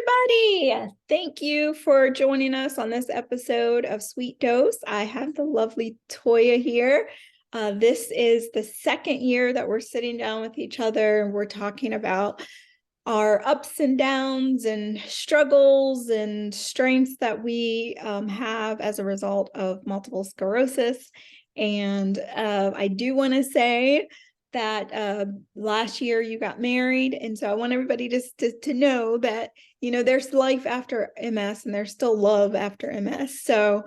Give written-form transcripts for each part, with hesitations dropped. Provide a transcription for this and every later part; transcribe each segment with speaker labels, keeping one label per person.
Speaker 1: everybody. Thank you for joining us on this episode of Sweet Dose. I have the lovely Toya here. This is the second year that we're sitting down with each other and we're talking about our ups and downs and struggles and strengths that we have as a result of multiple sclerosis. And I do want to say that last year you got married. And so I want everybody to know that, there's life after MS and there's still love after MS. So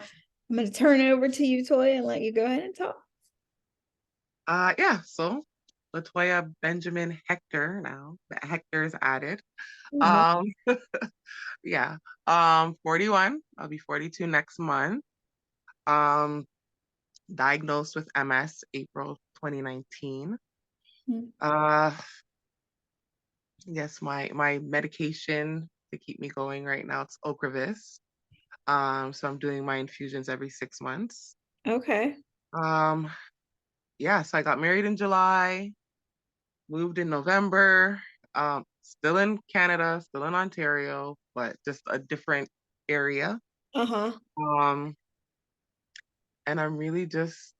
Speaker 1: I'm going to turn it over to you, Toya, and let you go ahead and talk.
Speaker 2: So Toya Benjamin Hector now. Hector is added.
Speaker 1: Oh, no.
Speaker 2: Um, yeah. 41. I'll be 42 next month. Um, Diagnosed with MS April 2019.
Speaker 1: Mm.
Speaker 2: Uh, yes, my medication to keep me going right now, it's Ocrevus. So I'm doing my infusions every 6 months.
Speaker 1: Okay.
Speaker 2: Um, so I got married in July, moved in November, still in Canada, still in Ontario, but just a different area.
Speaker 1: Uh-huh.
Speaker 2: Um, and I'm really just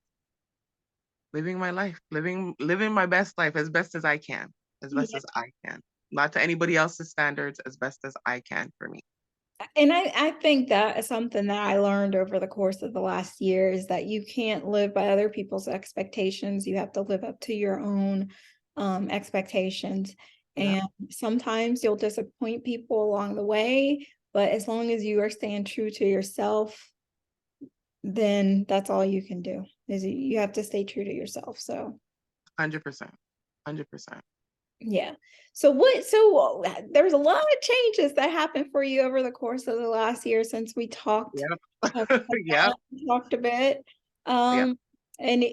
Speaker 2: living my life, living my best life as best as I can, as best
Speaker 1: Yeah.
Speaker 2: as I can. Not to anybody else's standards, as best as I can for me.
Speaker 1: And I think that is something that I learned over the course of the last year is that you can't live by other people's expectations. You have to live up to your own expectations.
Speaker 2: Yeah,
Speaker 1: And sometimes you'll disappoint people along the way, but as long as you are staying true to yourself, then that's all you can do is you have to stay true to yourself. So
Speaker 2: 100%, 100%.
Speaker 1: yeah. So there's a lot of changes that happened for you over the course of the last year since we talked
Speaker 2: Yep,
Speaker 1: talked
Speaker 2: yep,
Speaker 1: talked a bit.
Speaker 2: yep.
Speaker 1: And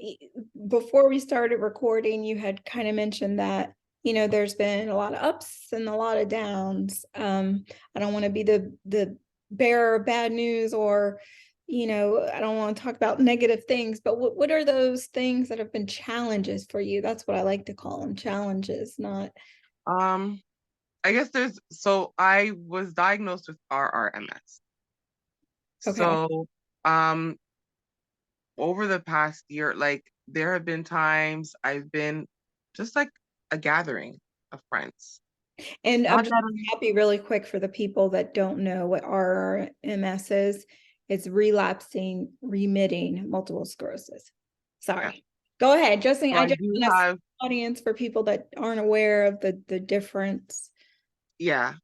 Speaker 1: before we started recording, you had kind of mentioned that, there's been a lot of ups and a lot of downs. I don't want to be the bearer of bad news or I don't want to talk about negative things, but what are those things that have been challenges for you? That's what I like to call them, challenges, not
Speaker 2: Um, I guess so I was diagnosed with RRMS.
Speaker 1: okay.
Speaker 2: So, um, over the past year, like there have been times I've been just like a gathering of friends.
Speaker 1: And I'm
Speaker 2: Not
Speaker 1: just
Speaker 2: that I'm,
Speaker 1: happy really quick for the people that don't know what RRMS is. It's relapsing remitting multiple sclerosis.
Speaker 2: yeah.
Speaker 1: Sorry. Go ahead, Justin.
Speaker 2: So
Speaker 1: I
Speaker 2: I
Speaker 1: just
Speaker 2: do
Speaker 1: want to
Speaker 2: have,
Speaker 1: audience for people that aren't aware of the difference.
Speaker 2: yeah.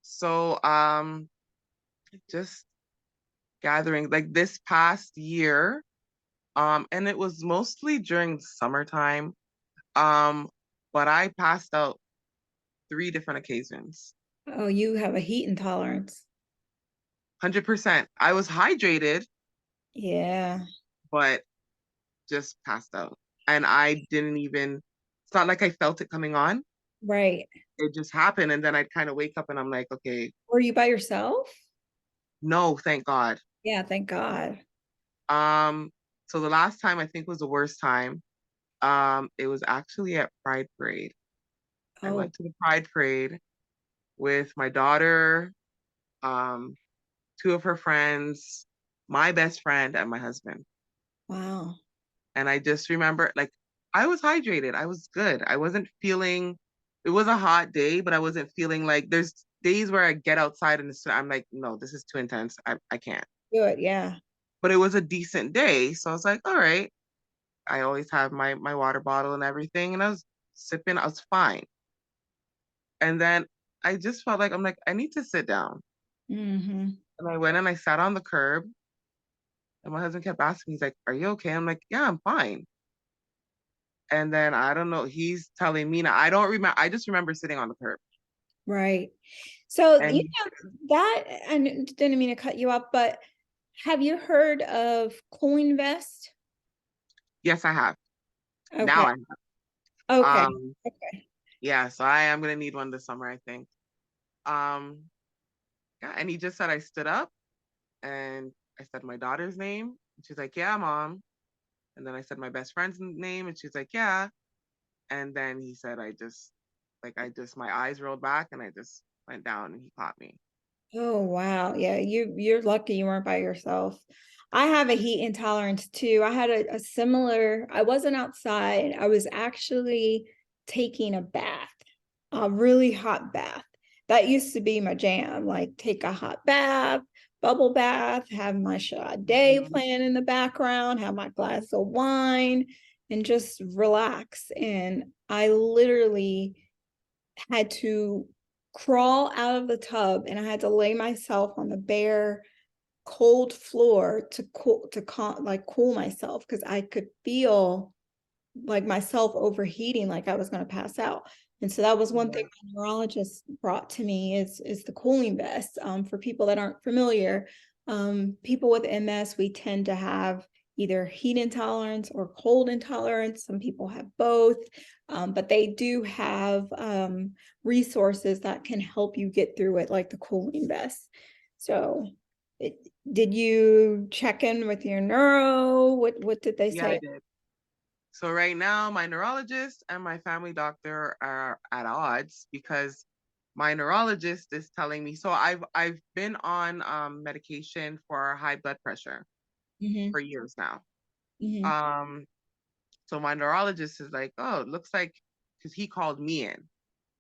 Speaker 2: So just gathering like this past year, and it was mostly during summertime. Um, but I passed out 3 different occasions.
Speaker 1: Oh, you have a heat intolerance.
Speaker 2: 100%. I was hydrated,
Speaker 1: Yeah,
Speaker 2: but just passed out. And I didn't even, it's not like I felt it coming on.
Speaker 1: right.
Speaker 2: It just happened. And then I'd kind of wake up and I'm like, okay,
Speaker 1: Were you by yourself?
Speaker 2: no, thank God.
Speaker 1: Yeah, thank God.
Speaker 2: Um, so the last time I think was the worst time. It was actually at Pride Parade. I
Speaker 1: Oh,
Speaker 2: went to the Pride Parade with my daughter, um, 2 of her friends, my best friend, and my husband.
Speaker 1: wow.
Speaker 2: And I just remember, like, I was hydrated. I was good. I wasn't feeling, it was a hot day, but I wasn't feeling like there's days where I get outside and I'm like, no, this is too intense. I can't.
Speaker 1: Do it. Yeah.
Speaker 2: But it was a decent day. So I was like, all right. I always have my water bottle and everything. And I was sipping, I was fine. And then I just felt like, I'm like, I need to sit down.
Speaker 1: Mm-hmm.
Speaker 2: And I went and I sat on the curb. And my husband kept asking me, he's like, are you okay? I'm like, yeah, I'm fine. And then I don't know, he's telling me now, I don't remember, I just remember sitting on the curb.
Speaker 1: Right. So,
Speaker 2: And
Speaker 1: that, I didn't mean to cut you off, but have you heard of cooling vest?
Speaker 2: yes, I have. Now
Speaker 1: Okay.
Speaker 2: I
Speaker 1: Okay.
Speaker 2: have.
Speaker 1: Okay.
Speaker 2: Yeah, so I am gonna need one this summer, I think. Um, yeah, and he just said I stood up and I said my daughter's name. And she's like, yeah, mom. And then I said my best friend's name, and she's like, yeah. And then he said, my eyes rolled back and I just went down and he caught me.
Speaker 1: Oh wow. Yeah, you're lucky you weren't by yourself. I have a heat intolerance too. I had a similar, I wasn't outside. I was actually taking a bath, a really hot bath. That used to be my jam, like take a hot bath, bubble bath, have my Sade
Speaker 2: Mhm.
Speaker 1: playing in the background, have my glass of wine, and just relax. And I literally had to crawl out of the tub and I had to lay myself on the bare cold floor to cool myself because I could feel like myself overheating, like I was going to pass out. And so that was one thing
Speaker 2: Yeah.
Speaker 1: my neurologist brought to me is the cooling vest. For people that aren't familiar, people with MS, we tend to have either heat intolerance or cold intolerance. Some people have both, but they do have resources that can help you get through it, like the cooling vest. So, it, did you check in with your neuro? What did they
Speaker 2: Yeah, I
Speaker 1: say?
Speaker 2: did. So right now, my neurologist and my family doctor are at odds because my neurologist is telling me. So I've been on medication for high blood pressure
Speaker 1: Hmm.
Speaker 2: for years now.
Speaker 1: Hmm.
Speaker 2: Um, so my neurologist is like, oh, it looks like because he called me in.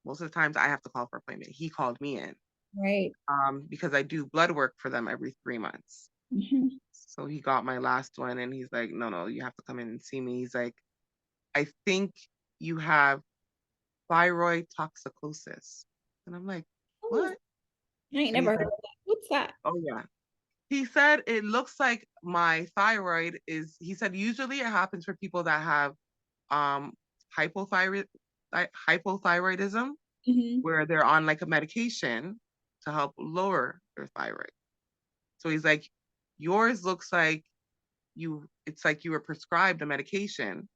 Speaker 2: Most of the times I have to call for appointment. He called me in
Speaker 1: Right.
Speaker 2: because I do blood work for them every 3 months.
Speaker 1: Hmm.
Speaker 2: So he got my last one and he's like, no, no, you have to come in and see me. He's like, I think you have thyroid toxicosis. And I'm like,
Speaker 1: Oh,
Speaker 2: what?
Speaker 1: I ain't
Speaker 2: And
Speaker 1: never
Speaker 2: he's
Speaker 1: heard
Speaker 2: like,
Speaker 1: of that. What's that?
Speaker 2: oh yeah. He said it looks like my thyroid is, he said usually it happens for people that have um hypothyroid hypothyroidism,
Speaker 1: Hmm.
Speaker 2: where they're on like a medication to help lower their thyroid. So he's like, yours looks like it's like you were prescribed a medication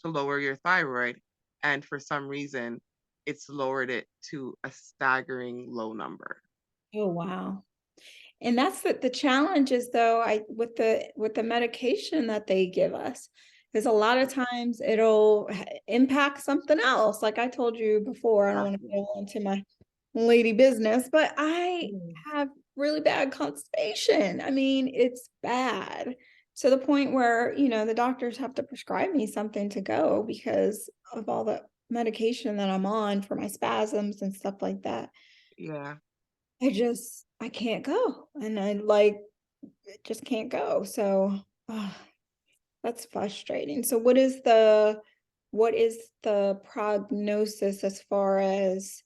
Speaker 2: to lower your thyroid, and for some reason, it's lowered it to a staggering low number.
Speaker 1: Oh wow. And that's the challenge is though, I with the medication that they give us, is a lot of times it'll impact something else. Like I told you before, I don't want to
Speaker 2: Exactly.
Speaker 1: go into my lady business, but I
Speaker 2: Mm.
Speaker 1: have really bad constipation. I mean, it's bad to the point where, the doctors have to prescribe me something to go because of all the medication that I'm on for my spasms and stuff like that.
Speaker 2: Yeah,
Speaker 1: I can't go. And just can't go. So that's frustrating. So what is the prognosis as far as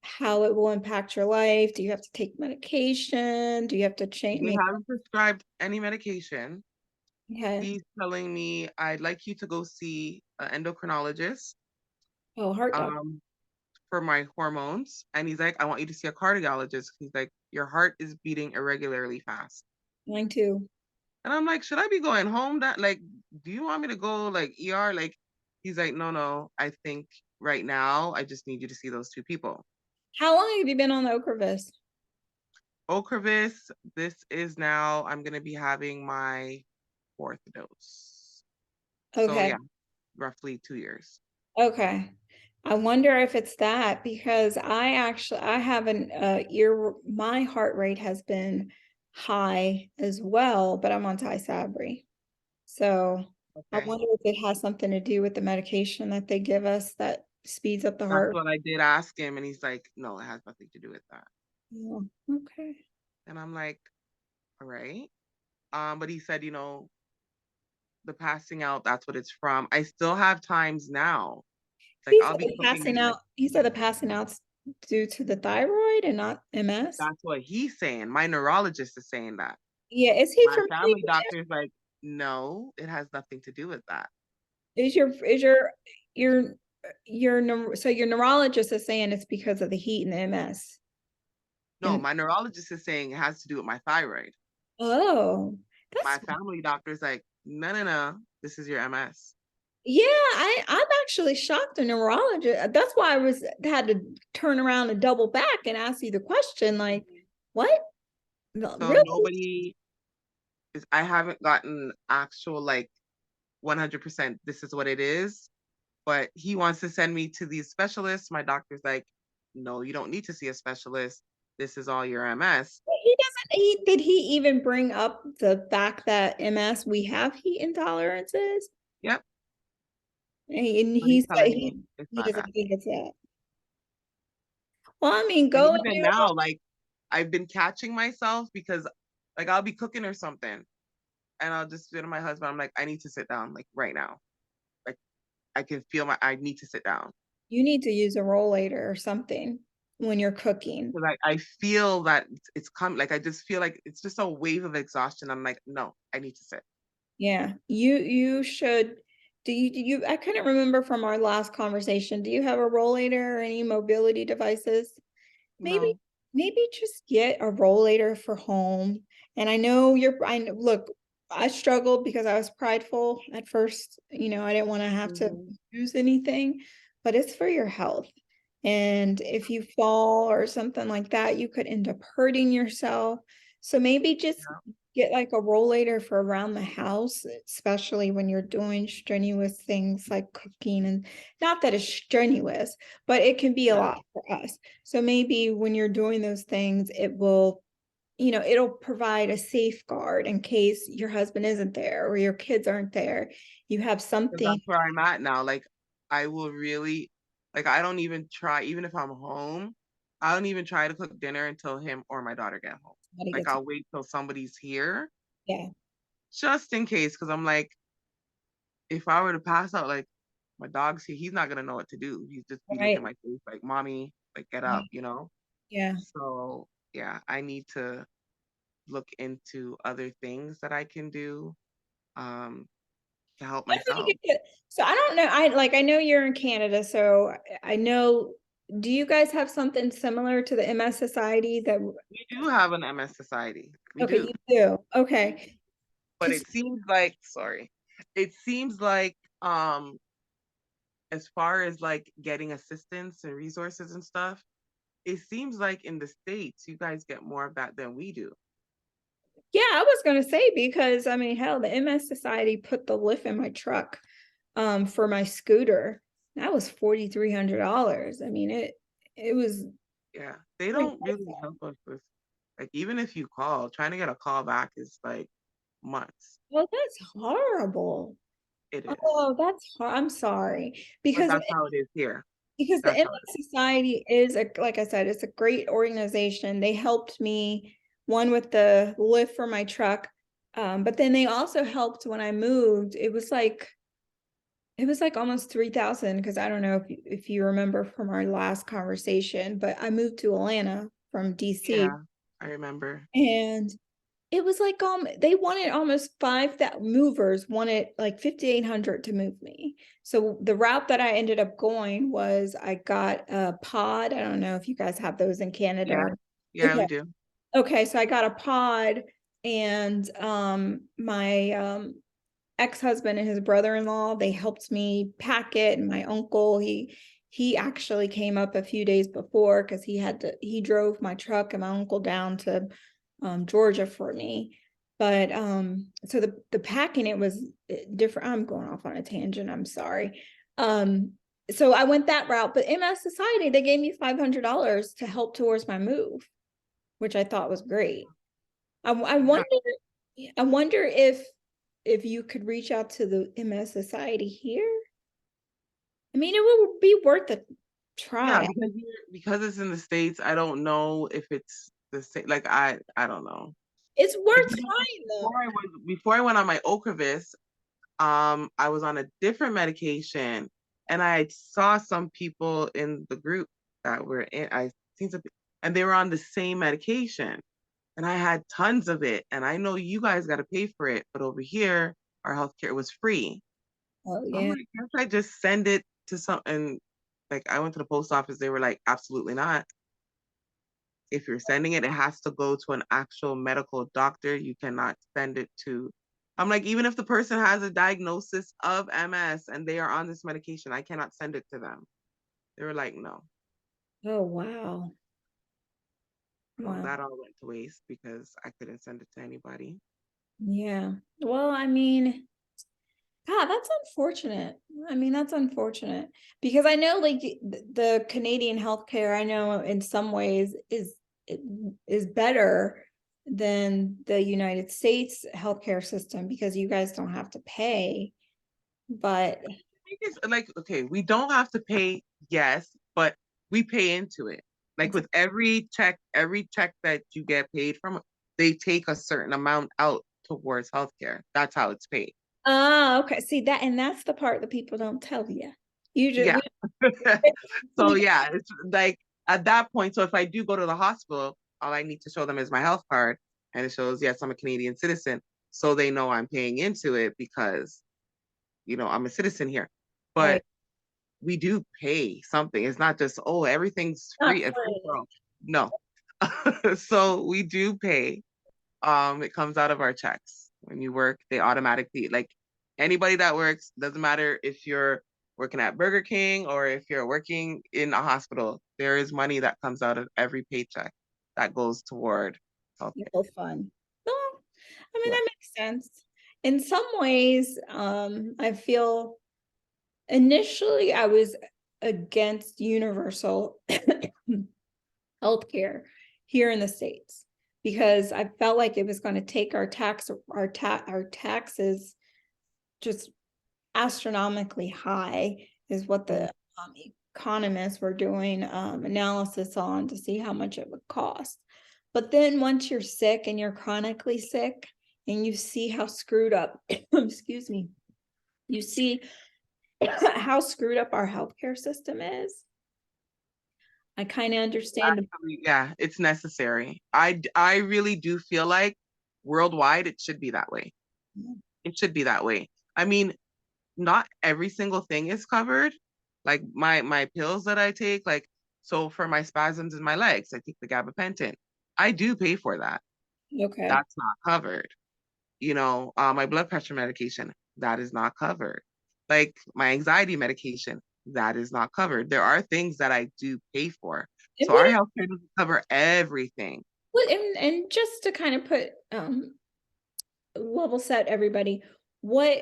Speaker 1: how it will impact your life? Do you have to take medication? Do you have to change
Speaker 2: they
Speaker 1: make
Speaker 2: haven't prescribed any medication.
Speaker 1: okay.
Speaker 2: He's telling me I'd like you to go see an endocrinologist
Speaker 1: Oh, heart doctor.
Speaker 2: um, for my hormones, and he's like, I want you to see a cardiologist. He's like, your heart is beating irregularly fast.
Speaker 1: Mine too.
Speaker 2: And I'm like, should I be going home? That like, do you want me to go like ER? Like, he's like, no, no. I think right now I just need you to see those two people.
Speaker 1: How long have you been on the Ocrevus?
Speaker 2: Ocrevus, this is now I'm gonna be having my fourth dose. So
Speaker 1: Okay.
Speaker 2: yeah, roughly 2 years.
Speaker 1: Okay. I wonder if it's that because I have an ear my heart rate has been high as well, but I'm on Tysabri. So I
Speaker 2: Okay.
Speaker 1: wonder if it has something to do with the medication that they give us that speeds up the
Speaker 2: That's
Speaker 1: heart.
Speaker 2: what I did ask him, and he's like, no, it has nothing to do with that.
Speaker 1: Yeah. Okay.
Speaker 2: And I'm like, all right. But he said, the passing out, that's what it's from. I still have times now. It's like I'll be cooking and like
Speaker 1: He said the passing out's due to the thyroid and not MS.
Speaker 2: that's what he's saying. My neurologist is saying that.
Speaker 1: Yeah, is he
Speaker 2: My
Speaker 1: familiar
Speaker 2: family
Speaker 1: with
Speaker 2: doctor is like, no, it has nothing to do with that.
Speaker 1: is so your neurologist is saying it's because of the heat and the MS.
Speaker 2: No,
Speaker 1: And
Speaker 2: my neurologist is saying it has to do with my thyroid.
Speaker 1: oh,
Speaker 2: My
Speaker 1: that's
Speaker 2: family doctor is like, no, no, no, this is your MS.
Speaker 1: yeah, I'm actually shocked a neurologist. That's why had to turn around and double back and ask you the question, like,
Speaker 2: Mhm.
Speaker 1: what? No,
Speaker 2: So
Speaker 1: really?
Speaker 2: nobody is, I haven't gotten actual like 100% this is what it is, but he wants to send me to these specialists. My doctor's like, no, you don't need to see a specialist. this is all your MS.
Speaker 1: He doesn't did he even bring up the fact that MS we have heat intolerances?
Speaker 2: Yep.
Speaker 1: And
Speaker 2: So
Speaker 1: he
Speaker 2: he's
Speaker 1: said
Speaker 2: telling me it's
Speaker 1: he
Speaker 2: not that.
Speaker 1: doesn't think it's it. Well, I mean,
Speaker 2: And
Speaker 1: go and
Speaker 2: even
Speaker 1: do
Speaker 2: now, like I've been catching myself because like I'll be cooking or something and I'll just say to my husband, I'm like, I need to sit down like right now. Like I can feel I need to sit down.
Speaker 1: you need to use a rollator or something when you're cooking.
Speaker 2: Because I feel that it's come like I just feel like it's just a wave of exhaustion. I'm like, no, I need to sit.
Speaker 1: Yeah, you should. Do you I couldn't remember from our last conversation. Do you have a rollator or any mobility devices? Maybe
Speaker 2: No.
Speaker 1: maybe just get a rollator for home. And I know look, I struggled because I was prideful at first. I didn't want to have to
Speaker 2: Mm-hmm.
Speaker 1: use anything, but it's for your health. And if you fall or something like that, you could end up hurting yourself. So maybe just
Speaker 2: Yeah.
Speaker 1: get like a rollator for around the house, especially when you're doing strenuous things like cooking. And not that it's strenuous, but it can be a
Speaker 2: Yeah.
Speaker 1: lot for us. So maybe when you're doing those things, it'll provide a safeguard in case your husband isn't there or your kids aren't there. You have
Speaker 2: Because
Speaker 1: something.
Speaker 2: that's where I'm at now. Like I will really like I don't even try, even if I'm home, I don't even try to cook dinner until him or my daughter get home.
Speaker 1: Gotta
Speaker 2: Like
Speaker 1: get to,
Speaker 2: I'll wait till somebody's here
Speaker 1: yeah,
Speaker 2: just in case. Cause I'm like, if I were to pass out, like my dog's here, he's not gonna know what to do. He's just be looking at
Speaker 1: right.
Speaker 2: my face like, mommy, like get
Speaker 1: Yeah.
Speaker 2: up, you know?
Speaker 1: Yeah.
Speaker 2: So yeah, I need to look into other things that I can do um to help myself.
Speaker 1: So I don't know. I know you're in Canada, so I know. Do you guys have something similar to the MS Society that?
Speaker 2: We do have an MS society. We
Speaker 1: Okay,
Speaker 2: do.
Speaker 1: you do. Okay.
Speaker 2: But
Speaker 1: 'Cause
Speaker 2: it seems like sorry. It seems like as far as like getting assistance and resources and stuff, it seems like in the States you guys get more of that than we do.
Speaker 1: yeah, I was gonna say because I mean, hell, the MS Society put the lift in my truck for my scooter. That was $4,300. I mean, it was
Speaker 2: Yeah. They
Speaker 1: pretty
Speaker 2: don't really help us with like even if you call, trying to get a call back is like months.
Speaker 1: well, that's horrible.
Speaker 2: It is.
Speaker 1: Oh, that's I'm sorry.
Speaker 2: But
Speaker 1: Because
Speaker 2: that's how it is here.
Speaker 1: the
Speaker 2: That's how
Speaker 1: MS Society is like I said, it's a great organization. They helped me one with the lift for my truck. But then they also helped when I moved. It was like almost 3,000 because I don't know if you remember from our last conversation, but I moved to Atlanta from DC
Speaker 2: yeah, I remember.
Speaker 1: and it was like they wanted almost 5,000 movers wanted like 5,800 to move me. So the route that I ended up going was I got a pod. I don't know if you guys have those in
Speaker 2: Yeah.
Speaker 1: Canada.
Speaker 2: Yeah,
Speaker 1: Okay.
Speaker 2: we do.
Speaker 1: Okay, so I got a pod and my ex-husband and his brother-in-law, they helped me pack it, and my uncle, he actually came up a few days before because he drove my truck and my uncle down to Georgia for me. But so the packing it was different. I'm going off on a tangent. I'm sorry. So I went that route, but MS Society, they gave me $500 to help towards my move, which I thought was great. I
Speaker 2: Yeah.
Speaker 1: wonder if you could reach out to the MS Society here. I mean, it would be worth a
Speaker 2: Yeah,
Speaker 1: try.
Speaker 2: because it's in the States, I don't know if it's the same. Like I don't know.
Speaker 1: It's
Speaker 2: Like
Speaker 1: worth
Speaker 2: even
Speaker 1: trying though.
Speaker 2: before I went on my Ocrevus, I was on a different medication, and I saw some people in the group that were in. I seen some, and they were on the same medication, and I had tons of it. And I know you guys got to pay for it, but over here, our healthcare was free.
Speaker 1: Oh
Speaker 2: I'm
Speaker 1: yeah.
Speaker 2: like, can't I just send it to some? And like, I went to the post office. They were like, absolutely not. If you're sending it, it has to go to an actual medical doctor. You cannot send it to. I'm like, even if the person has a diagnosis of MS and they are on this medication, I cannot send it to them. They were like, no.
Speaker 1: Oh wow.
Speaker 2: So
Speaker 1: Wow.
Speaker 2: that all went to waste because I couldn't send it to anybody.
Speaker 1: Yeah. Well, I mean, God, that's unfortunate. I mean, that's unfortunate because I know like the Canadian healthcare, I know in some ways is is better than the United States healthcare system because you guys don't have to pay. But
Speaker 2: It's like, okay, we don't have to pay, yes, but we pay into it. Like with every check that you get paid from, they take a certain amount out towards healthcare. That's how it's paid.
Speaker 1: okay. See that, and that's the part that people don't tell you. You just
Speaker 2: Yeah. So
Speaker 1: we
Speaker 2: yeah, it's like at that point. So if I do go to the hospital, all I need to show them is my health card, and it shows yes, I'm a Canadian citizen, so they know I'm paying into it because I'm a citizen here. But
Speaker 1: right,
Speaker 2: we do pay something. It's not just everything's
Speaker 1: not
Speaker 2: free and free
Speaker 1: free.
Speaker 2: for all. No. So we do pay. It comes out of our checks. When you work, they automatically like anybody that works, doesn't matter if you're working at Burger King or if you're working in a hospital, there is money that comes out of every paycheck that goes toward healthcare.
Speaker 1: Real fun. No, I mean
Speaker 2: Yeah.
Speaker 1: that makes sense. In some ways, I feel initially I was against universal healthcare here in the States because I felt like it was going to take our taxes just astronomically high is what the economists were doing analysis on to see how much it would cost. But then once you're sick and you're chronically sick and you see how screwed up, excuse me, you see how screwed up our healthcare system is. I kind of understand.
Speaker 2: Actually, yeah, it's necessary. I really do feel like worldwide it should be that way. It should be that way. I mean, not every single thing is covered. Like my pills that I take, like so for my spasms in my legs, I take the gabapentin. I do pay for that.
Speaker 1: Okay.
Speaker 2: That's not covered. My blood pressure medication, that is not covered. Like my anxiety medication, that is not covered. There are things that I do pay for.
Speaker 1: And
Speaker 2: So our healthcare doesn't cover everything.
Speaker 1: and just to kind of put level set everybody, what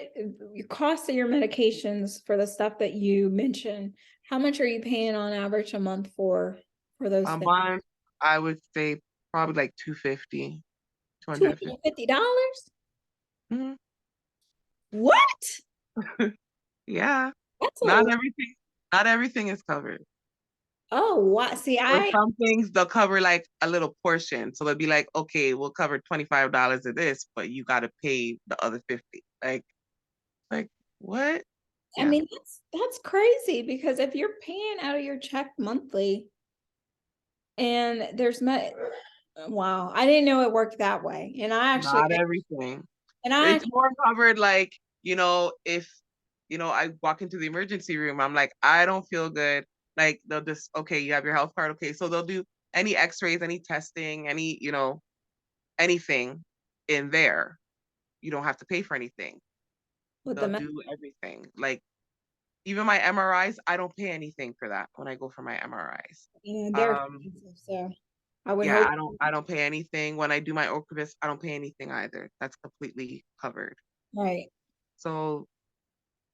Speaker 1: cost of your medications for the stuff that you mentioned, how much are you paying on average a month for those
Speaker 2: A
Speaker 1: things?
Speaker 2: month, I would say probably like 250, 250.
Speaker 1: $250?
Speaker 2: Mm-hmm.
Speaker 1: What?
Speaker 2: Yeah.
Speaker 1: That's a
Speaker 2: Not
Speaker 1: lot.
Speaker 2: everything, not everything is covered.
Speaker 1: Oh, what? See,
Speaker 2: Or some things they'll cover like a little portion. So they'll be like, okay, we'll cover $25 of this, but you gotta pay the other 50. Like what?
Speaker 1: I
Speaker 2: Yeah.
Speaker 1: mean, that's crazy because if you're paying out of your check monthly and wow, I didn't know it worked that way.
Speaker 2: Not everything.
Speaker 1: And I
Speaker 2: It's more covered like, if I walk into the emergency room, I'm like, I don't feel good. Like they'll just, okay, you have your health card. Okay. So they'll do any x-rays, any testing, anything in there. You don't have to pay for anything.
Speaker 1: with
Speaker 2: They'll
Speaker 1: the
Speaker 2: do everything. Like even my MRIs, I don't pay anything for that when I go for my MRIs.
Speaker 1: they're
Speaker 2: Um,
Speaker 1: expensive, so I would
Speaker 2: yeah,
Speaker 1: hope.
Speaker 2: I don't pay anything. When I do my Ocrevus, I don't pay anything either. That's completely covered.
Speaker 1: Right.
Speaker 2: So,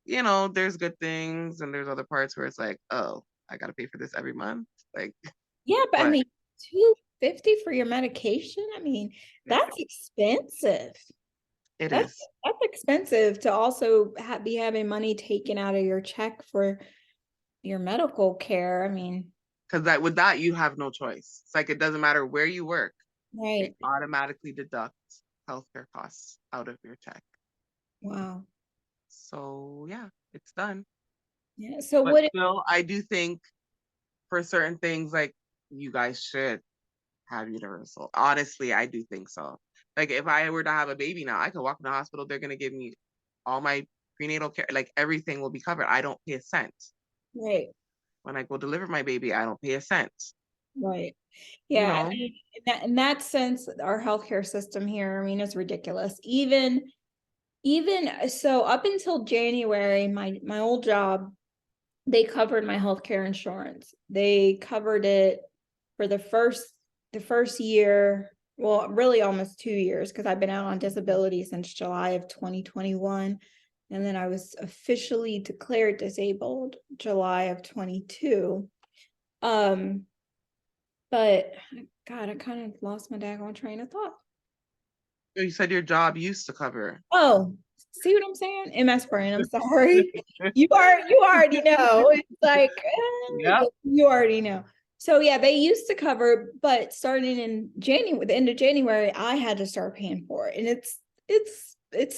Speaker 2: there's good things and there's other parts where it's like, oh, I gotta pay for this every month. Like,
Speaker 1: Yeah, but I
Speaker 2: but
Speaker 1: mean, 250 for your medication. I mean,
Speaker 2: yeah,
Speaker 1: that's expensive.
Speaker 2: it
Speaker 1: That's
Speaker 2: is.
Speaker 1: that's expensive to also be having money taken out of your check for your medical care. I mean,
Speaker 2: Because with that you have no choice. It's like it doesn't matter where you work, they
Speaker 1: right.
Speaker 2: automatically deduct healthcare costs out of your check.
Speaker 1: Wow.
Speaker 2: So yeah, it's done.
Speaker 1: Yeah. So
Speaker 2: But
Speaker 1: what
Speaker 2: still, I do think for certain things, like you guys should have universal. Honestly, I do think so. Like if I were to have a baby now, I could walk in the hospital, they're gonna give me all my prenatal care, like everything will be covered. I don't pay a cent.
Speaker 1: right,
Speaker 2: When I go deliver my baby, I don't pay a cent.
Speaker 1: right.
Speaker 2: You
Speaker 1: Yeah, I
Speaker 2: know,
Speaker 1: mean, in that sense, our healthcare system here, I mean, is ridiculous. Even so up until January, my old job, they covered my healthcare insurance. They covered it for the first year, well, really almost 2 years, because I've been out on disability since July of 2021. And then I was officially declared disabled July of 22. Um, But God, I kind of lost my daggone train of thought.
Speaker 2: You said your job used to cover.
Speaker 1: Oh, see what I'm saying? MS brain. I'm sorry. You already know. It's like
Speaker 2: Yep.
Speaker 1: you already know. So yeah, they used to cover, but starting in January, the end of January, I had to start paying for it, and it's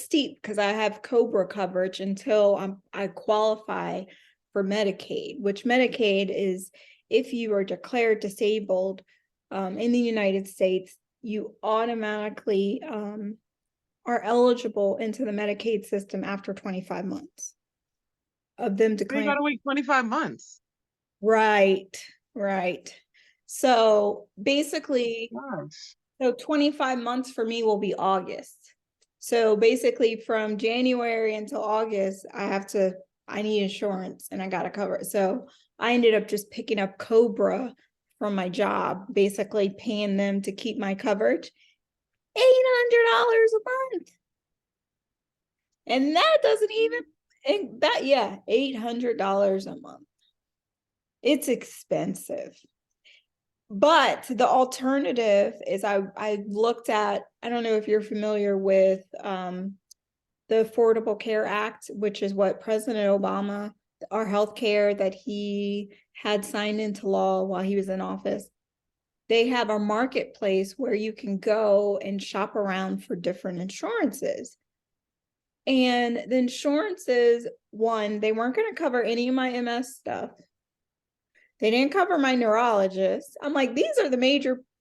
Speaker 1: steep because I have Cobra coverage until I qualify for Medicaid, which Medicaid is if you are declared disabled in the United States, you automatically are eligible into the Medicaid system after 25 months of them
Speaker 2: So you
Speaker 1: declaring.
Speaker 2: gotta wait 25 months.
Speaker 1: Right, right. So basically,
Speaker 2: Gosh.
Speaker 1: so 25 months for me will be August. So basically, from January until August, I need insurance and I got to cover it. So I ended up just picking up Cobra from my job, basically paying them to keep my coverage. $800 a month. And that doesn't even that yeah, $800 a month. It's expensive. But the alternative is I looked at, I don't know if you're familiar with the Affordable Care Act, which is what President Obama, our health care that he had signed into law while he was in office. They have a marketplace where you can go and shop around for different insurances. And the insurances, one, they weren't going to cover any of my MS stuff. They didn't cover my neurologist. I'm like, these are the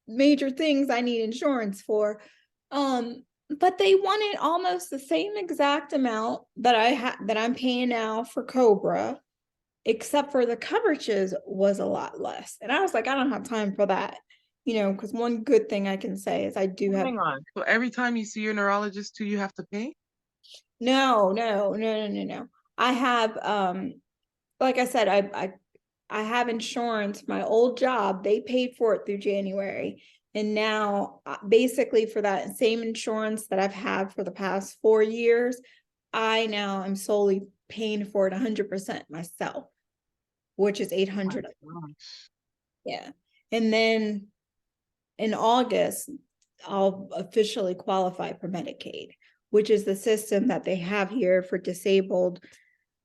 Speaker 1: major things I need insurance for. But they wanted almost the same exact amount that I'm paying now for Cobra, except for the coverages was a lot less. And I was like, I don't have time for that. Because one good thing I can say is I do have.
Speaker 2: Hang on. So every time you see your neurologist too, you have to pay?
Speaker 1: No. I have like I said, I have insurance. My old job, they paid for it through January. And now basically for that same insurance that I've had for the past 4 years, I now am solely paying for it 100% myself, which is
Speaker 2: Oh my
Speaker 1: 800.
Speaker 2: gosh.
Speaker 1: Yeah. And then in August, I'll officially qualify for Medicaid, which is the system that they have here for disabled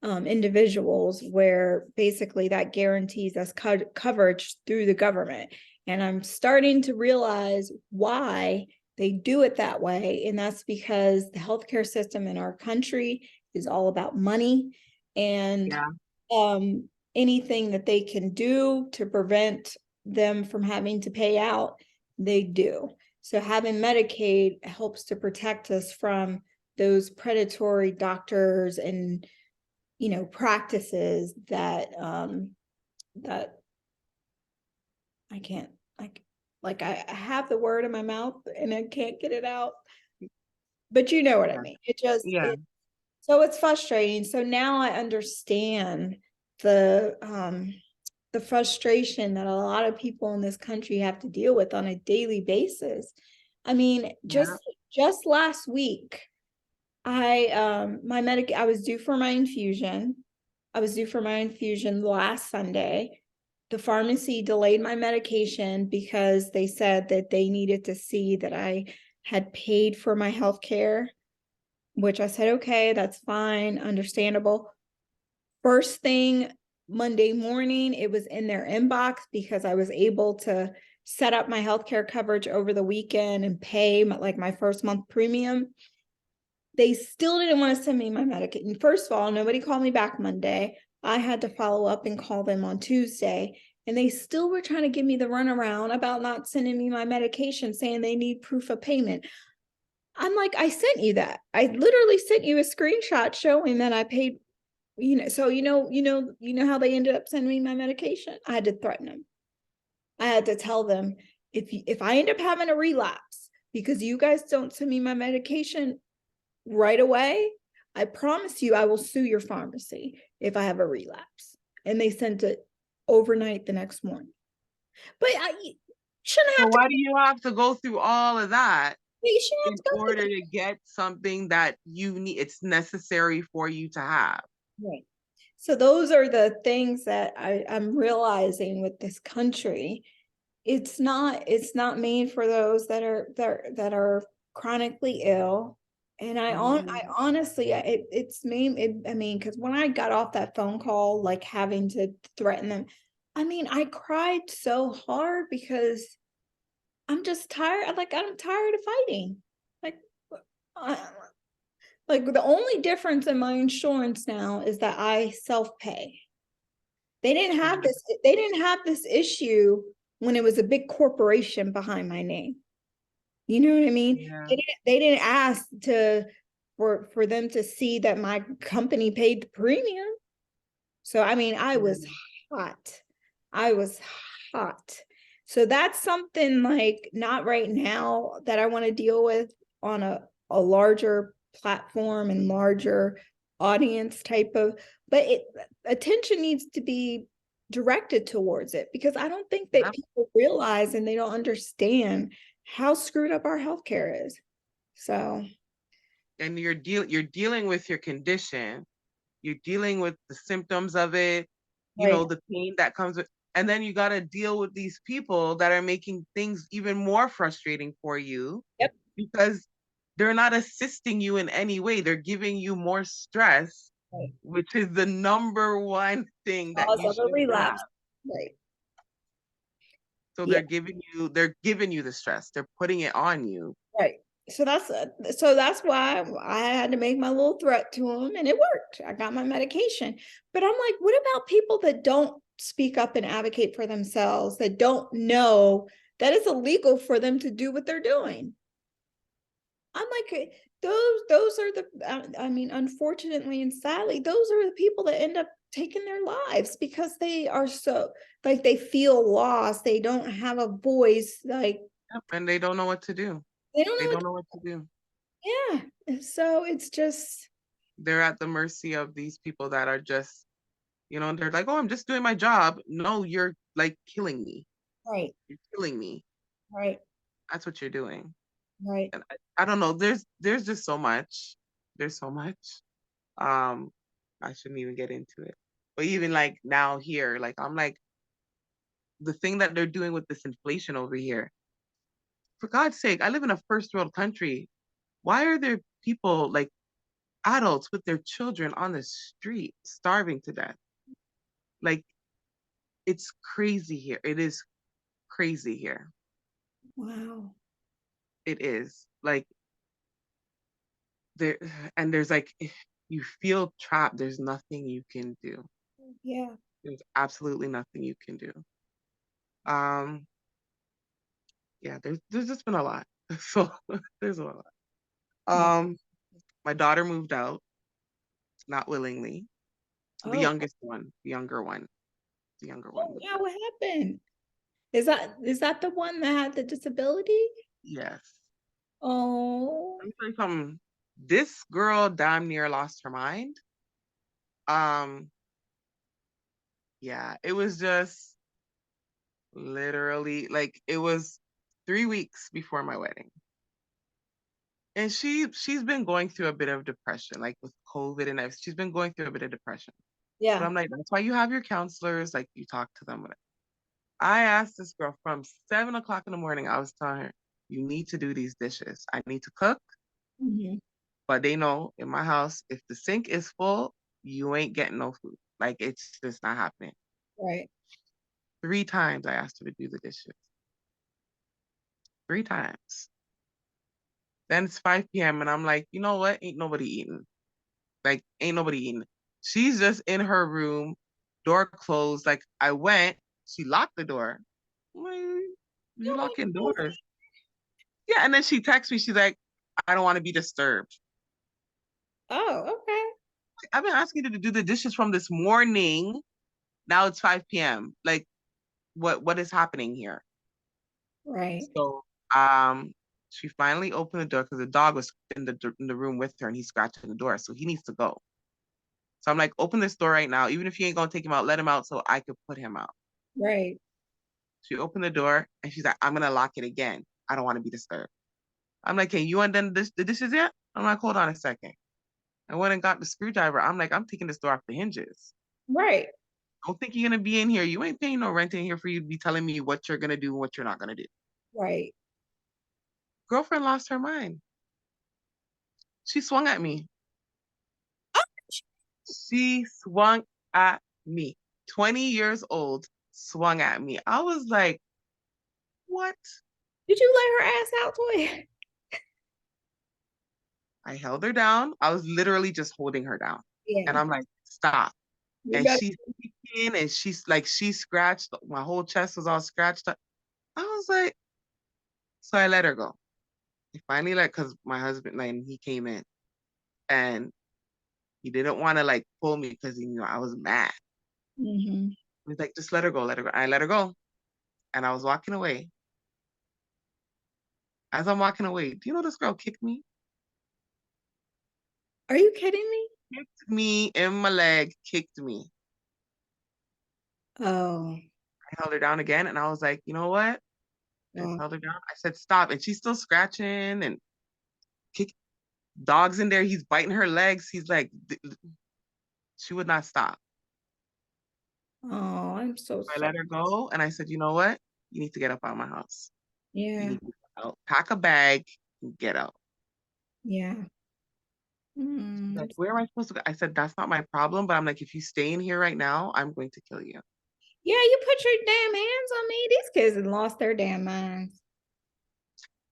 Speaker 1: individuals, where basically that guarantees us coverage through the government. And I'm starting to realize why they do it that way. And that's because the healthcare system in our country is all about money, and
Speaker 2: Yeah.
Speaker 1: anything that they can do to prevent them from having to pay out, they do. So having Medicaid helps to protect us from those predatory doctors and practices that I can't I have the word in my mouth and I can't get it out. But you know what I
Speaker 2: Yeah.
Speaker 1: mean.
Speaker 2: Yeah.
Speaker 1: So it's frustrating. So now I understand the frustration that a lot of people in this country have to deal with on a daily basis. I mean,
Speaker 2: Yeah.
Speaker 1: just last week, I was due for my infusion. I was due for my infusion last Sunday. The pharmacy delayed my medication because they said that they needed to see that I had paid for my health care, which I said, okay, that's fine, understandable. First thing Monday morning, it was in their inbox because I was able to set up my healthcare coverage over the weekend and pay my first month premium. They still didn't want to send me my medication. First of all, nobody called me back Monday. I had to follow up and call them on Tuesday. And they still were trying to give me the runaround about not sending me my medication, saying they need proof of payment. I'm like, I sent you that. I literally sent you a screenshot showing that I paid, so you know how they ended up sending me my medication? I had to threaten them. I had to tell them, if I end up having a relapse because you guys don't send me my medication right away, I promise you I will sue your pharmacy if I have a relapse. And they sent it overnight the next morning. But I shouldn't
Speaker 2: So
Speaker 1: have to,
Speaker 2: why do you have to go through all of that
Speaker 1: you shouldn't have
Speaker 2: in
Speaker 1: to go through
Speaker 2: order to get something that you need? It's necessary for you to have.
Speaker 1: that. Right. So those are the things that I'm realizing with this country. it's not made for those that are chronically ill. And I
Speaker 2: Mhm.
Speaker 1: honestly, it's made it, I mean, because when I got off that phone call, like having to threaten them, I mean, I cried so hard because I'm just tired. Like, I'm tired of fighting. Like, uh, like the only difference in my insurance now is that I self-pay.
Speaker 2: Mhm.
Speaker 1: They didn't have this issue when it was a big corporation behind my name. You know what I mean?
Speaker 2: Yeah.
Speaker 1: They didn't ask to for them to see that my company paid the premium. So I mean, I was
Speaker 2: Mhm.
Speaker 1: hot. I was hot. So that's something like not right now that I want to deal with on a larger platform and larger audience type of, but attention needs to be directed towards it because I don't think that
Speaker 2: Yep.
Speaker 1: people realize and they don't understand how screwed up our healthcare is. So,
Speaker 2: And you're dealing with your condition. You're dealing with the symptoms of it,
Speaker 1: right.
Speaker 2: the pain that comes with, and then you got to deal with these people that are making things even more frustrating for you
Speaker 1: Yep.
Speaker 2: because they're not assisting you in any way. They're giving you more stress,
Speaker 1: Right.
Speaker 2: which is the number one thing that
Speaker 1: Cause
Speaker 2: you
Speaker 1: of a
Speaker 2: shouldn't have.
Speaker 1: relapse. Right.
Speaker 2: So
Speaker 1: Yeah.
Speaker 2: they're giving you the stress. They're putting it on you.
Speaker 1: Right. So that's why I had to make my little threat to him and it worked. I got my medication. But I'm like, what about people that don't speak up and advocate for themselves, that don't know that it's illegal for them to do what they're doing? I'm like, those are the I mean, unfortunately and sadly, those are the people that end up taking their lives because they are so like they feel lost. They don't have a voice. Like
Speaker 2: Yep. And they don't know what to do.
Speaker 1: they don't
Speaker 2: They
Speaker 1: know what
Speaker 2: don't know what to do.
Speaker 1: yeah. So it's just
Speaker 2: They're at the mercy of these people that are just, they're like, oh, I'm just doing my job. No, you're like killing me.
Speaker 1: right,
Speaker 2: You're killing me.
Speaker 1: right,
Speaker 2: That's what you're doing.
Speaker 1: right.
Speaker 2: And I don't know. There's just so much. There's so much. Um, I shouldn't even get into it. But even like now here, like I'm like the thing that they're doing with this inflation over here. For God's sake, I live in a first world country. Why are there people like adults with their children on the street starving to death? Like it's crazy here. It is crazy here.
Speaker 1: Wow.
Speaker 2: It is. Like there and there's like you feel trapped. There's nothing you can do.
Speaker 1: Yeah.
Speaker 2: There's absolutely nothing you can do. Um, yeah, there's just been a lot. So there's a lot.
Speaker 1: Yeah.
Speaker 2: Um, my daughter moved out, not willingly. The
Speaker 1: Oh,
Speaker 2: youngest one, the younger one
Speaker 1: oh
Speaker 2: moved
Speaker 1: yeah.
Speaker 2: out.
Speaker 1: What happened? Is that the one that had the disability?
Speaker 2: Yes.
Speaker 1: Oh,
Speaker 2: Let me tell you something. This girl damn near lost her mind. Um, yeah, it was just literally like it was 3 weeks before my wedding. And she's been going through a bit of depression, like with COVID and everything. She's been going through a bit of depression. But
Speaker 1: yeah.
Speaker 2: I'm like, that's why you have your counselors, like you talk to them. I asked this girl from 7 o'clock in the morning, I was telling her, you need to do these dishes. I need to cook,
Speaker 1: Mhm.
Speaker 2: but they know in my house, if the sink is full, you ain't getting no food. Like it's just not happening.
Speaker 1: Right,
Speaker 2: 3 times I asked her to do the dishes. 3 times. Then it's 5 p.m. and I'm like, you know what? Ain't nobody eating. Like, ain't nobody eating. She's just in her room, door closed. Like, I went, she locked the door. I'm like, you locking doors? Yeah. And then she texts me, she's like, I don't want to be disturbed.
Speaker 1: oh, okay.
Speaker 2: I've been asking you to do the dishes from this morning. Now it's 5 p.m. Like, what is happening here?
Speaker 1: Right,
Speaker 2: So she finally opened the door because the dog was in the room with her and he's scratching the door. So he needs to go. So I'm like, open this door right now. Even if you ain't gonna take him out, let him out so I could put him out.
Speaker 1: right,
Speaker 2: She opened the door and she's like, I'm gonna lock it again. I don't want to be disturbed. I'm like, hey, you undone the dishes yet? I'm like, hold on a second. I went and got the screwdriver. I'm like, I'm taking this door off the hinges.
Speaker 1: right.
Speaker 2: Don't think you're gonna be in here. You ain't paying no rent in here for you to be telling me what you're gonna do and what you're not gonna do.
Speaker 1: Right.
Speaker 2: Girlfriend lost her mind. She swung at me. She swung at me. 20 years old, swung at me. I was like, what?
Speaker 1: Did you let her ass out, Toy?
Speaker 2: I held her down. I was literally just holding her down. And
Speaker 1: Yeah.
Speaker 2: I'm like, stop.
Speaker 1: You
Speaker 2: And
Speaker 1: better.
Speaker 2: she's speaking and she's like, she scratched, my whole chest was all scratched up. I was like, so I let her go. I finally let, because my husband, like, he came in and he didn't want to like pull me because he knew I was mad.
Speaker 1: Mm-hmm.
Speaker 2: He's like, just let her go, let her go. I let her go. And I was walking away. As I'm walking away, do you know this girl kicked me?
Speaker 1: Are you kidding me?
Speaker 2: Kicked me in my leg, kicked me.
Speaker 1: Oh,
Speaker 2: I held her down again and I was like, you know what? I just
Speaker 1: wow.
Speaker 2: held her down. I said, stop. And she's still scratching and kick dogs in there. He's biting her legs. He's like, she would not stop.
Speaker 1: Oh, I'm so
Speaker 2: I
Speaker 1: sorry.
Speaker 2: let her go and I said, you know what? You need to get up out of my house. You
Speaker 1: Yeah.
Speaker 2: need to get out. Pack a bag and get out.
Speaker 1: Yeah.
Speaker 2: Like,
Speaker 1: Mm.
Speaker 2: where am I supposed to go? I said, that's not my problem. But I'm like, if you stay in here right now, I'm going to kill you.
Speaker 1: Yeah, you put your damn hands on me. These kids have lost their damn minds.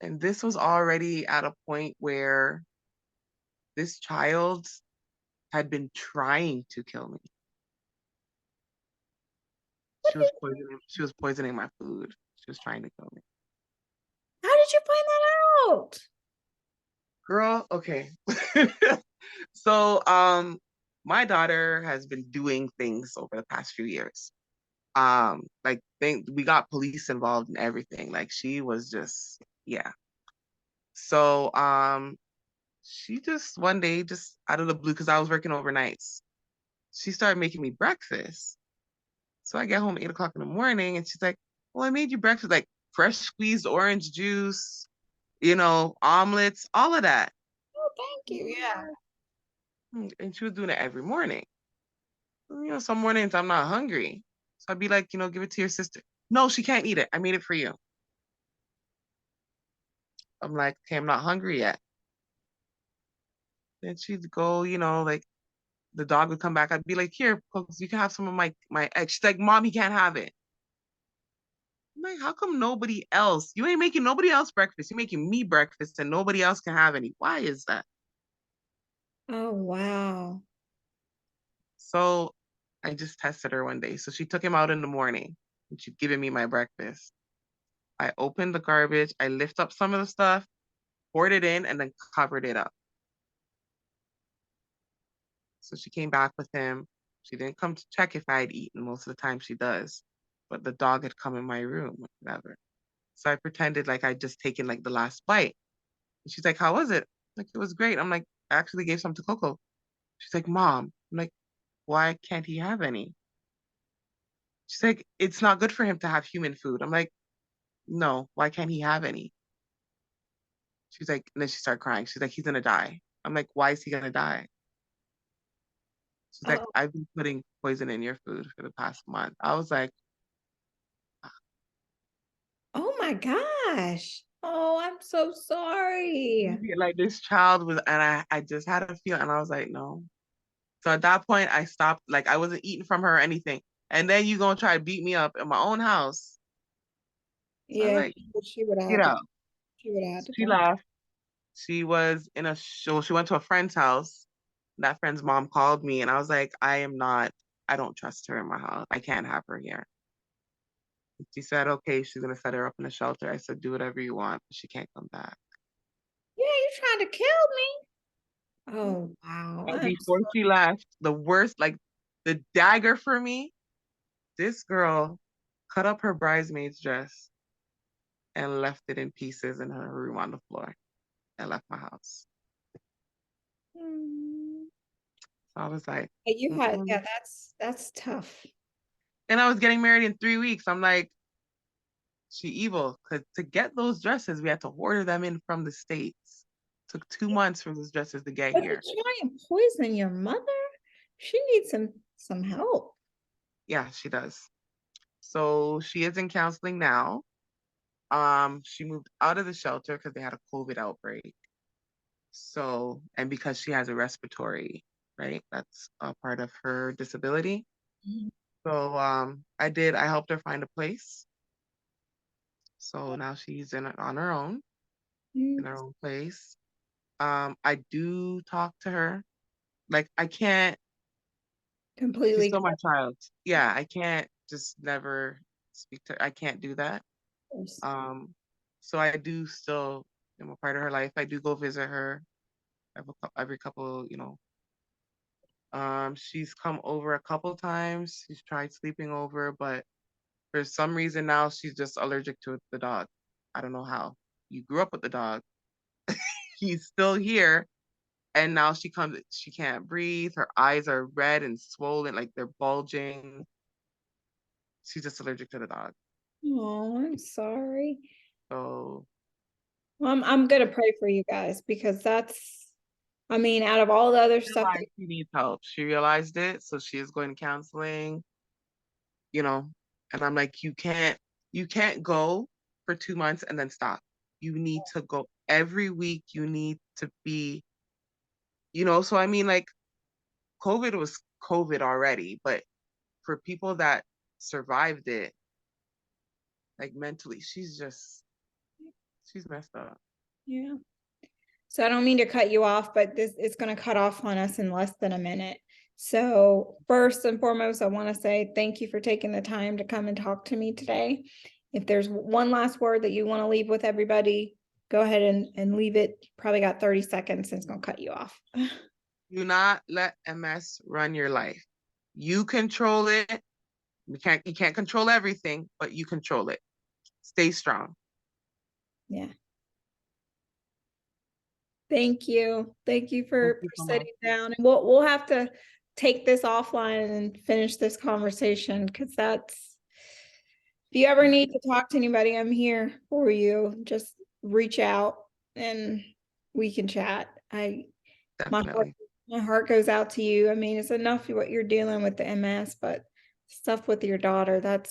Speaker 2: And this was already at a point where this child had been trying to kill me.
Speaker 1: What
Speaker 2: She was poisoning my food. She was trying to kill me.
Speaker 1: how did you find that out?
Speaker 2: Girl, okay. So my daughter has been doing things over the past few years. Like we got police involved in everything. Like she was just, yeah. So she just one day, just out of the blue, because I was working overnights, she started making me breakfast. So I get home at 8 o'clock in the morning and she's like, well, I made you breakfast, like fresh squeezed orange juice, omelets, all of that.
Speaker 1: Oh, thank you. Yeah.
Speaker 2: And she was doing it every morning. Some mornings I'm not hungry. So I'd be like, give it to your sister. No, she can't eat it. I made it for you. I'm like, okay, I'm not hungry yet. Then she'd go, like the dog would come back. I'd be like, here, Pokes, you can have some of my eggs. She's like, Mom, he can't have it. I'm like, how come nobody else? You ain't making nobody else breakfast. You're making me breakfast and nobody else can have any. Why is that?
Speaker 1: Oh, wow.
Speaker 2: So I just tested her one day. So she took him out in the morning and she'd given me my breakfast. I opened the garbage, I lift up some of the stuff, poured it in, and then covered it up. So she came back with him. She didn't come to check if I had eaten. Most of the time she does. But the dog had come in my room, whatever. So I pretended like I'd just taken like the last bite. And she's like, how was it? Like, it was great. I'm like, I actually gave some to Coco. She's like, Mom. I'm like, why can't he have any? She's like, it's not good for him to have human food. I'm like, no, why can't he have any? She's like, and then she started crying. She's like, he's gonna die. I'm like, why is he gonna die? She's like,
Speaker 1: Oh,
Speaker 2: I've been putting poison in your food for the past month. I was like,
Speaker 1: oh my gosh. Oh, I'm so sorry.
Speaker 2: like this child was, and I just had a feel, and I was like, no. So at that point, I stopped. Like I wasn't eating from her or anything. And then you gonna try to beat me up in my own house. So I was
Speaker 1: Yeah,
Speaker 2: like,
Speaker 1: she would have
Speaker 2: get
Speaker 1: had to,
Speaker 2: out.
Speaker 1: she would have had to
Speaker 2: She
Speaker 1: go.
Speaker 2: left. She was in a show. She went to a friend's house. That friend's mom called me, and I was like, I don't trust her in my house. I can't have her here. She said, okay, she's gonna set her up in a shelter. I said, do whatever you want, but she can't come back.
Speaker 1: Yeah, you trying to kill me. Oh, wow.
Speaker 2: And before she left, the worst, like the dagger for me, this girl cut up her bridesmaid's dress and left it in pieces in her room on the floor and left my house.
Speaker 1: Mm.
Speaker 2: So I was like,
Speaker 1: You had,
Speaker 2: mm-mm.
Speaker 1: yeah, that's tough.
Speaker 2: And I was getting married in 3 weeks. I'm like, she evil. Because to get those dresses, we had to order them in from the States. Took 2 months for those dresses to get
Speaker 1: But to
Speaker 2: here.
Speaker 1: try and poison your mother, she needs some help.
Speaker 2: Yeah, she does. So she is in counseling now. She moved out of the shelter because they had a COVID outbreak. So, and because she has a respiratory, right? That's a part of her disability.
Speaker 1: Mhm.
Speaker 2: So, I helped her find a place. So now she's on her own, in her own place. I do talk to her. Like I can't, she's
Speaker 1: Completely.
Speaker 2: still my child. Yeah, I can't just never speak to her. I can't do that. Um, so I do still, I'm a part of her life. I do go visit her every couple, she's come over a couple times. She's tried sleeping over, but for some reason now she's just allergic to the dog. I don't know how. You grew up with the dog. He's still here. And now she can't breathe. Her eyes are red and swollen, like they're bulging. She's just allergic to the dog.
Speaker 1: Oh, I'm sorry.
Speaker 2: So
Speaker 1: Well, I'm gonna pray for you guys because I mean, out of all the other
Speaker 2: she
Speaker 1: stuff that,
Speaker 2: realized she needs help. She realized it. So she is going to counseling, you know. And I'm like, you can't go for 2 months and then stop. You need to go every week. You need to be, so I mean, like COVID was COVID already, but for people that survived it, like mentally, she's messed up.
Speaker 1: yeah. So I don't mean to cut you off, but this is going to cut off on us in less than a minute. So first and foremost, I want to say thank you for taking the time to come and talk to me today. If there's one last word that you want to leave with everybody, go ahead and leave it. You probably got 30 seconds and it's going to cut you off.
Speaker 2: Do not let MS run your life. You control it. You can't control everything, but you control it. Stay strong.
Speaker 1: Yeah. Thank you. Thank you
Speaker 2: Thank
Speaker 1: for
Speaker 2: you so much.
Speaker 1: sitting down. And we'll have to take this offline and finish this conversation because if you ever need to talk to anybody, I'm here for you. Just reach out and we can chat. My heart,
Speaker 2: Definitely.
Speaker 1: my heart goes out to you. I mean, it's enough what you're dealing with the MS, but stuff with your daughter,